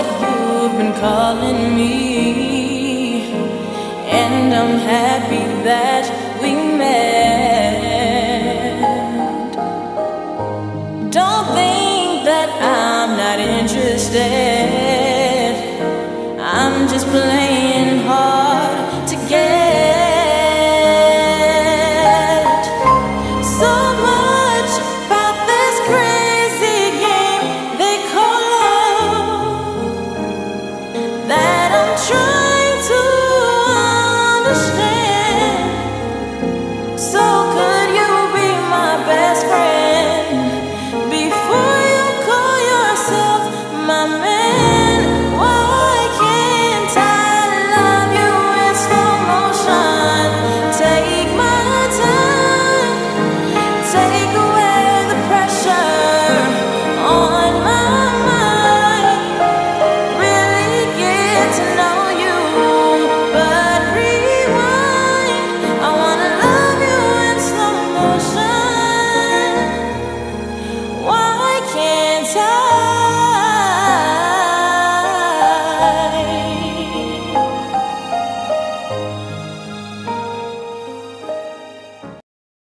that you've been calling me, and I'm happy that we met. Don't think that I'm not interested. I'm just playing hard to get. So much about this crazy game they call love that I'm trying to understand. So could you be my best friend before you call yourself my man?